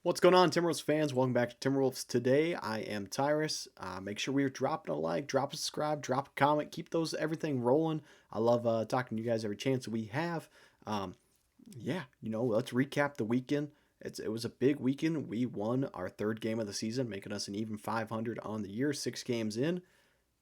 What's going on, Timberwolves fans? Welcome back to Timberwolves Today. I am Tyrus. Make sure we're dropping a like, drop a subscribe, drop a comment, keep everything rolling. I love talking to you guys every chance we have. Um, let's recap the weekend. It was a big weekend. We won our third game of the season, making us an even 500 on the year, 6 games in.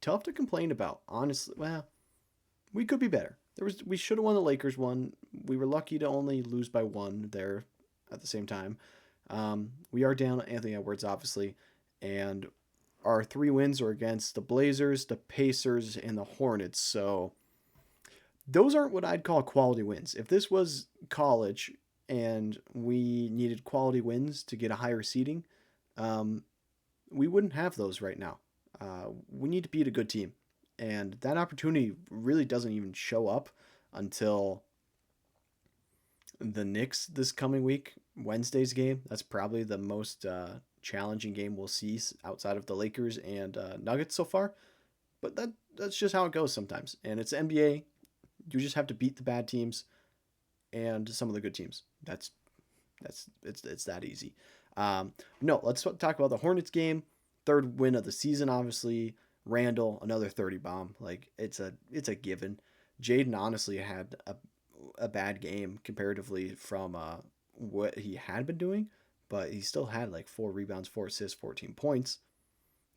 Tough to complain about, honestly. Well, we could be better. We should have won the Lakers one. We were lucky to only lose by one there at the same time. We are down Anthony Edwards, obviously, and our 3 wins are against the Blazers, the Pacers, and the Hornets. So those aren't what I'd call quality wins. If this was college and we needed quality wins to get a higher seeding, um, we wouldn't have those right now. We need to beat a good team, and that opportunity really doesn't even show up until the Knicks this coming week, Wednesday's game. That's probably the most challenging game we'll see outside of the Lakers and Nuggets so far. But that's just how it goes sometimes. And it's NBA. You just have to beat the bad teams and some of the good teams. It's that easy. No, let's talk about the Hornets game. Third win of the season, obviously. Randall, another 30 bomb. Like it's a given. Jaden honestly had a bad game comparatively from what he had been doing, but he still had like 4 rebounds, 4 assists, 14 points.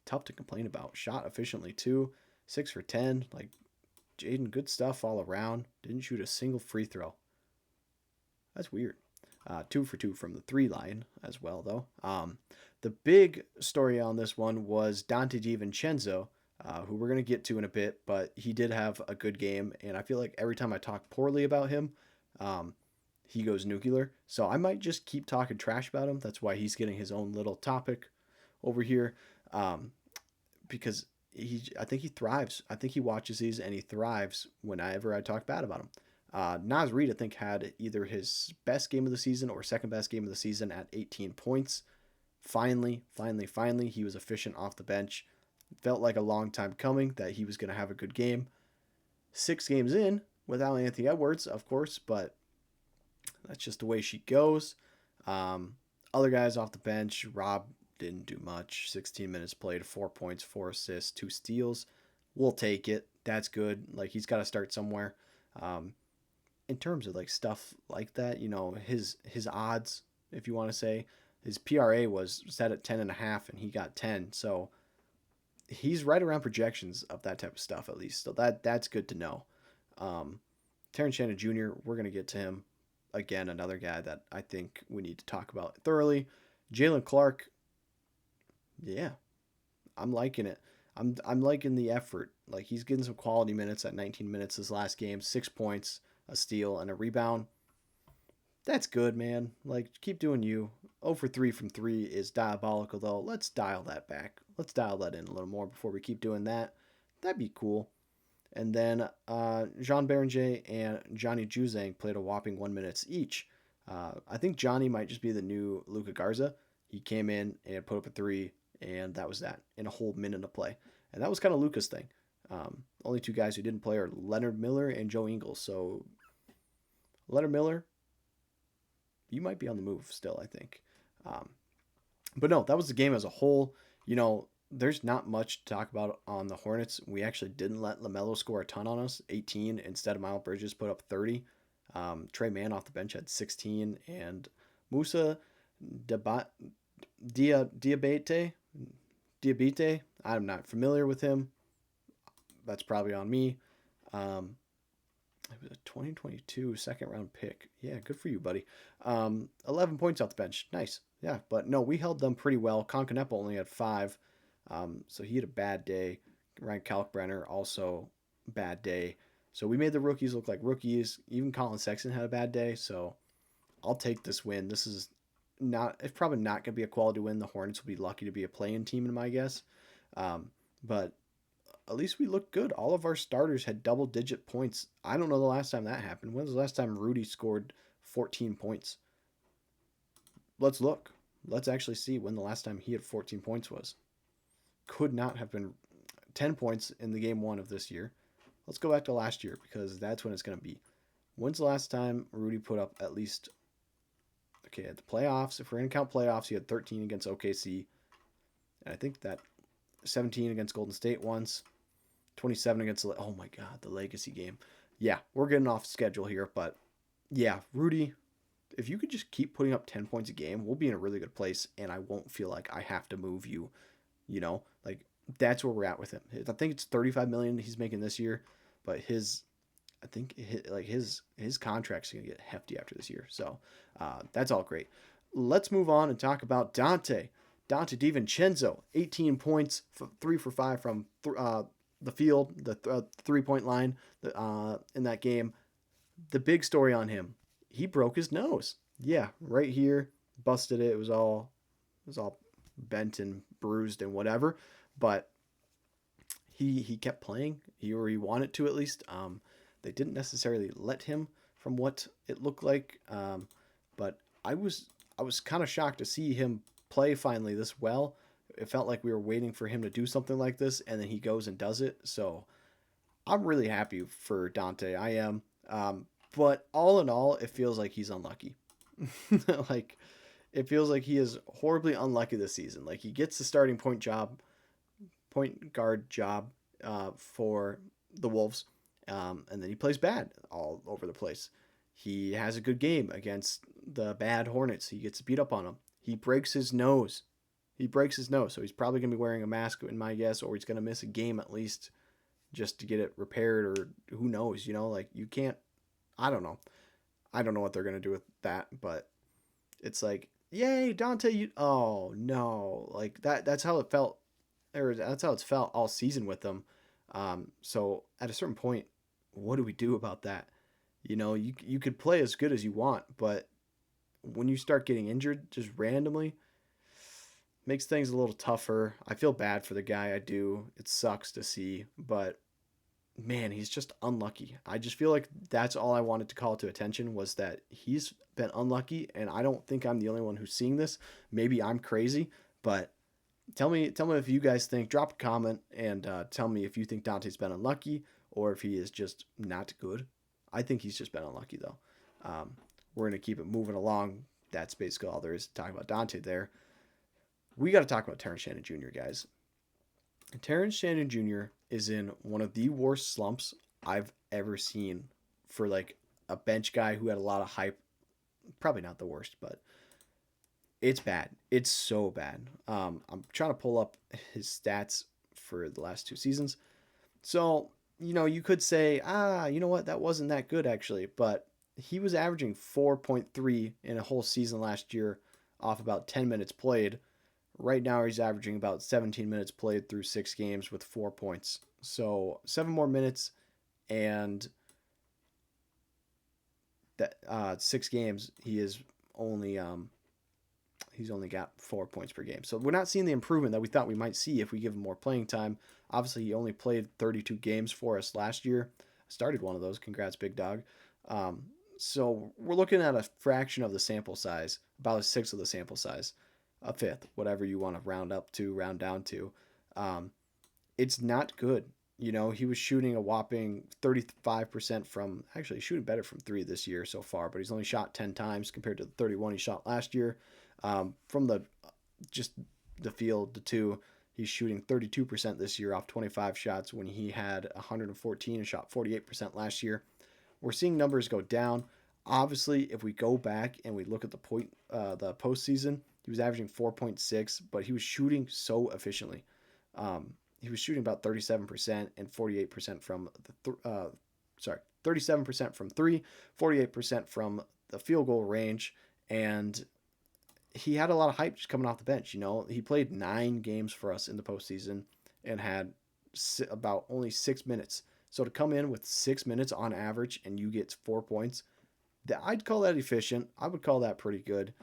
Tough to complain about. Shot efficiently too, 6 for 10. Like Jaden, good stuff all around. Didn't shoot a single free throw. That's weird. 2 for 2 from the 3 line as well, though. The big story on this one was Dante DiVincenzo, who we're going to get to in a bit, but he did have a good game, and I feel like every time I talk poorly about him, um, he goes nuclear. So I might just keep talking trash about him. That's why he's getting his own little topic over here, um, because I think he thrives. I think he watches these and he thrives whenever I talk bad about him. Naz Reid, I think, had either his best game of the season or second best game of the season at 18 points. Finally, he was efficient off the bench. Felt like a long time coming that he was going to have a good game. 6 games in without Anthony Edwards, of course, but that's just the way she goes. Um, Other guys off the bench, Rob didn't do much. 16 minutes played, 4 points, 4 assists, 2 steals. We'll take it. That's good. Like he's got to start somewhere. Um, in terms of like stuff like that, his odds, if you want to say, his PRA was set at 10.5, and he got 10. So he's right around projections of that type of stuff at least. So that's good to know. Um, Terrence Shannon Jr., we're gonna get to him again. Another guy that I think we need to talk about thoroughly. Jalen Clark, yeah, I'm liking it. I'm liking the effort. Like he's getting some quality minutes at 19 minutes this last game. 6 points, a steal, and a rebound. That's good, man. Like keep doing you. 0 for 3 from 3 is diabolical though. Let's dial that back. Let's dial that in a little more before we keep doing that. That'd be cool. And then Jean Beringer and Johnny Juzang played a whopping 1 minute each. I think Johnny might just be the new Luca Garza. He came in and put up a three, and that was that in a whole minute of play. And that was kind of Luca's thing. Only 2 guys who didn't play are Leonard Miller and Joe Ingles. So Leonard Miller, you might be on the move still, I think. Um, but no, that was the game as a whole. There's not much to talk about on the Hornets. We actually didn't let LaMelo score a ton on us, 18. Instead, Miles Bridges put up 30. Trey Mann off the bench had 16. And Musa Diabate, I'm not familiar with him. That's probably on me. Um, it was a 2022 second round pick. Yeah, good for you, buddy. 11 points off the bench. Nice. Yeah, but no, we held them pretty well. Concanepa only had 5. So he had a bad day. Ryan Kalkbrenner also bad day. So we made the rookies look like rookies. Even Colin Sexton had a bad day. So I'll take this win. This is not. It's probably not going to be a quality win. The Hornets will be lucky to be a play-in team, in my guess. But at least we looked good. All of our starters had double-digit points. I don't know the last time that happened. When was the last time Rudy scored 14 points? Let's look. Let's actually see when the last time he had 14 points was. Could not have been 10 points in the game 1 of this year. Let's go back to last year because that's when it's going to be. When's the last time Rudy put up at least okay, at the playoffs, if we're going to count playoffs, he had 13 against OKC. And I think that 17 against Golden State once, 27 against, oh my God, the legacy game. Yeah, we're getting off schedule here, but yeah, Rudy, if you could just keep putting up 10 points a game, we'll be in a really good place, and I won't feel like I have to move you, like that's where we're at with him. I think it's 35 million he's making this year, but I think his contract's gonna get hefty after this year. So that's all great. Let's move on and talk about Dante. Dante DiVincenzo, 18 points, 3 for 5 from the field, the 3-point line in that game. The big story on him, he broke his nose. Yeah, right here, busted it. It was all bent and bruised and whatever, but he kept playing. He wanted to at least. They didn't necessarily let him, from what it looked like. But I was kind of shocked to see him play finally this well. It felt like we were waiting for him to do something like this, and then he goes and does it. So I'm really happy for Dante. I am. But all in all, it feels like he's unlucky. Like, it feels like he is horribly unlucky this season. Like, he gets the starting point guard job for the Wolves, and then he plays bad all over the place. He has a good game against the bad Hornets. He gets beat up on them. He breaks his nose. So he's probably going to be wearing a mask, in my guess, or he's going to miss a game at least just to get it repaired, or who knows, like you can't, I don't know. I don't know what they're going to do with that, but it's like, yay, Dante, oh no, like that's how it felt, or that's how it's felt all season with them. So at a certain point, what do we do about that? You could play as good as you want, but when you start getting injured just randomly, makes things a little tougher. I feel bad for the guy. I do. It sucks to see, but man, he's just unlucky. I just feel like that's all I wanted to call to attention, was that he's been unlucky, and I don't think I'm the only one who's seeing this. Maybe I'm crazy, but tell me if you guys think. Drop a comment and tell me if you think Dante's been unlucky or if he is just not good. I think he's just been unlucky though. We're gonna keep it moving along. That's basically all there is to talk about Dante there. We got to talk about Terrence Shannon Jr., guys. Terrence Shannon Jr. is in one of the worst slumps I've ever seen for like a bench guy who had a lot of hype. Probably not the worst, but it's bad. It's so bad. I'm trying to pull up his stats for the last 2 seasons. So, you could say, you know what? That wasn't that good actually, but he was averaging 4.3 in a whole season last year off about 10 minutes played. Right now, he's averaging about 17 minutes played through 6 games with 4 points. So 7 more minutes, and that 6 games, he's only got 4 points per game. So we're not seeing the improvement that we thought we might see if we give him more playing time. Obviously, he only played 32 games for us last year. Started one of those. Congrats, big dog. So we're looking at a fraction of the sample size, about a sixth of the sample size. A fifth, whatever you want to round down to. It's not good. He was shooting a whopping 35% from, actually shooting better from 3 this year so far, but he's only shot 10 times compared to the 31 he shot last year. From the field, the 2, he's shooting 32% this year off 25 shots when he had 114 and shot 48% last year. We're seeing numbers go down. Obviously, if we go back and we look at the postseason, he was averaging 4.6, but he was shooting so efficiently. He was shooting about 37% and 48% from 37% from 3, 48% from the field goal range, and he had a lot of hype just coming off the bench. He played 9 games for us in the postseason and had about only 6 minutes. So to come in with 6 minutes on average and you get 4 points, I'd call that efficient. I would call that pretty good.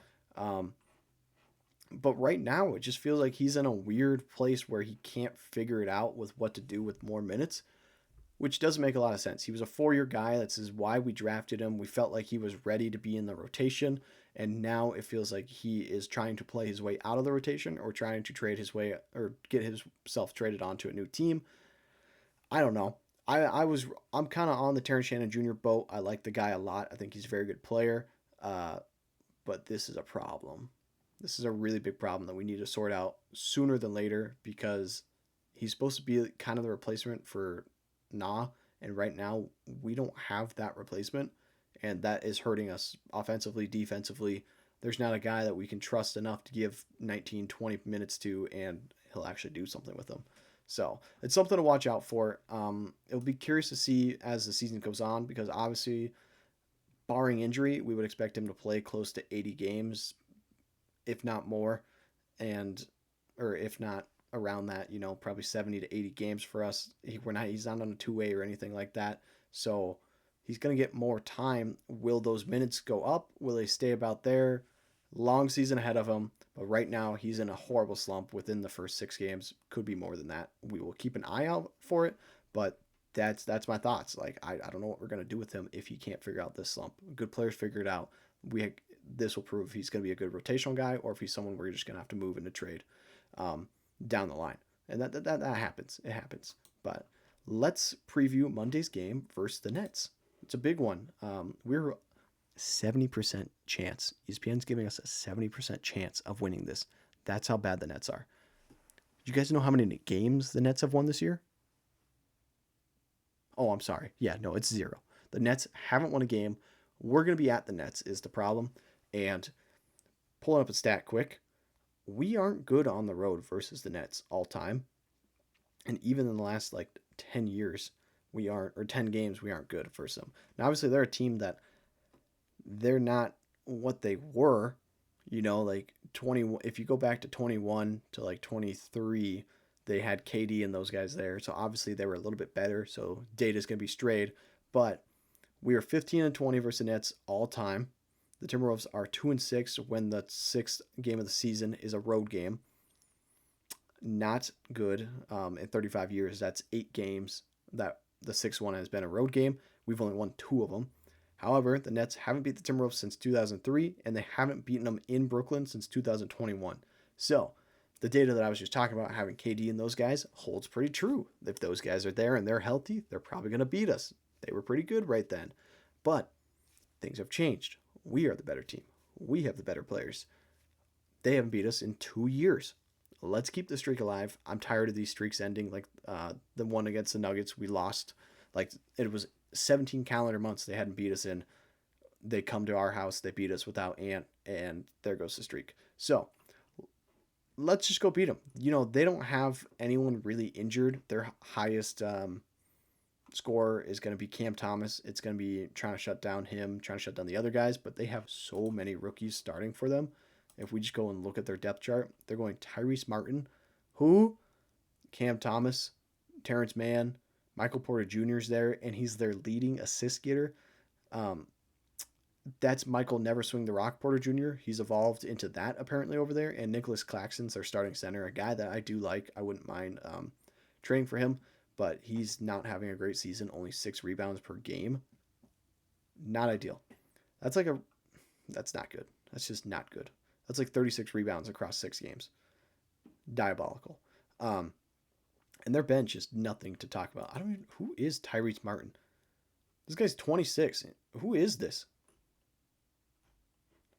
But right now, it just feels like he's in a weird place where he can't figure it out with what to do with more minutes, which doesn't make a lot of sense. He was a 4-year guy. That's why we drafted him. We felt like he was ready to be in the rotation, and now it feels like he is trying to play his way out of the rotation or trying to trade his way or get himself traded onto a new team. I don't know. I'm kind of on the Terrence Shannon Jr. boat. I like the guy a lot. I think he's a very good player. But but this is a problem. This is a really big problem that we need to sort out sooner than later because he's supposed to be kind of the replacement for Nah, and right now we don't have that replacement, and that is hurting us offensively, defensively. There's not a guy that we can trust enough to give 19, 20 minutes to, and he'll actually do something with them. So it's something to watch out for. It'll be curious to see as the season goes on because obviously, barring injury, we would expect him to play close to 80 games, if not more, and or if not around that, probably 70 to 80 games for us. He's not on a two-way or anything like that. So he's going to get more time. Will those minutes go up? Will they stay about there? Long season ahead of him, but right now he's in a horrible slump within the first 6 games. Could be more than that. We will keep an eye out for it, but that's my thoughts. Like I don't know what we're gonna do with him if he can't figure out this slump. Good players figure it out. This will prove if he's gonna be a good rotational guy or if he's someone we're just gonna have to move into trade down the line. And that happens. It happens. But let's preview Monday's game versus the Nets. It's a big one. We're 70% chance. ESPN's giving us a 70% chance of winning this. That's how bad the Nets are. Do you guys know how many games the Nets have won this year? Oh, I'm sorry. Yeah, no, it's 0. The Nets haven't won a game. We're going to be at the Nets is the problem. And pulling up a stat quick, we aren't good on the road versus the Nets all time. And even in the last 10 years, we aren't, or 10 games, we aren't good versus them. Now, obviously, they're a team that they're not what they were, 20. If you go back to 21 to 23, they had KD and those guys there. So obviously they were a little bit better. So data's going to be strayed, but we are 15-20 versus the Nets all time. The Timberwolves are 2-6 when the 6th game of the season is a road game. Not good. In 35 years, that's 8 games that the 6th one has been a road game. We've only won 2 of them. However, the Nets haven't beat the Timberwolves since 2003, and they haven't beaten them in Brooklyn since 2021. So the data that I was just talking about, having KD and those guys, holds pretty true. If those guys are there and they're healthy, they're probably going to beat us. They were pretty good right then. But things have changed. We are the better team. We have the better players. They haven't beat us in 2 years. Let's keep the streak alive. I'm tired of these streaks ending. Like the one against the Nuggets, we lost. It was 17 calendar months they hadn't beat us in. They come to our house, they beat us without Ant, and there goes the streak. So let's just go beat them. They don't have anyone really injured. Their highest scorer is going to be Cam Thomas. It's going to be trying to shut down him, trying to shut down the other guys, but they have so many rookies starting for them. If we just go and look at their depth chart, they're going Tyrese Martin, Cam Thomas, Terrence Mann, Michael Porter Jr. is there, and he's their leading assist getter. That's Michael Never Swing the Rock Porter Jr. He's evolved into that apparently over there. And Nicholas Claxton's their starting center, a guy that I do like. I wouldn't mind trading for him, but he's not having a great season. Only 6 rebounds per game. Not ideal. That's not good. That's just not good. That's 36 rebounds across 6 games. Diabolical. And their bench is nothing to talk about. Who is Tyrese Martin? This guy's 26. Who is this?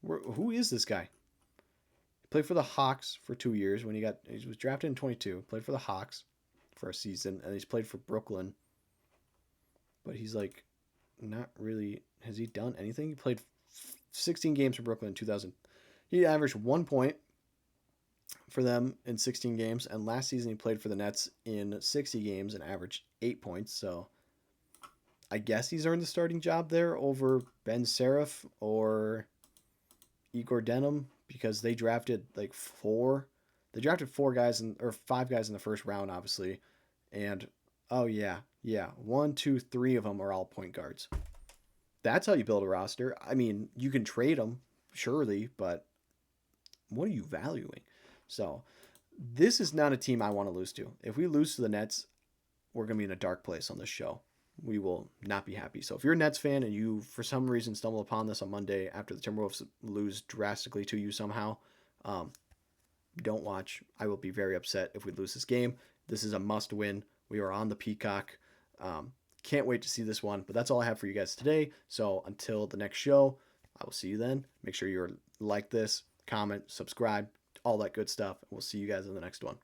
Who is this guy? He played for the Hawks for 2 years he was drafted in 22. Played for the Hawks for a season, and he's played for Brooklyn. But he's not really. Has he done anything? He played 16 games for Brooklyn in 2000. He averaged 1 point for them in 16 games, and last season he played for the Nets in 60 games and averaged 8 points. So I guess he's earned the starting job there over Ben Seraph or Igor Denham because they drafted 4. They drafted 4 guys or 5 guys in the first round, obviously, and 1, 2, 3 of them are all point guards. That's how you build a roster. I mean, you can trade them, surely, but what are you valuing? So this is not a team I want to lose to. If we lose to the Nets, we're going to be in a dark place on this show. We will not be happy. So if you're a Nets fan and you, for some reason, stumble upon this on Monday after the Timberwolves lose drastically to you somehow, don't watch. I will be very upset if we lose this game. This is a must win. We are on the Peacock. Can't wait to see this one. But that's all I have for you guys today. So until the next show, I will see you then. Make sure you're like this, comment, subscribe, all that good stuff. And we'll see you guys in the next one.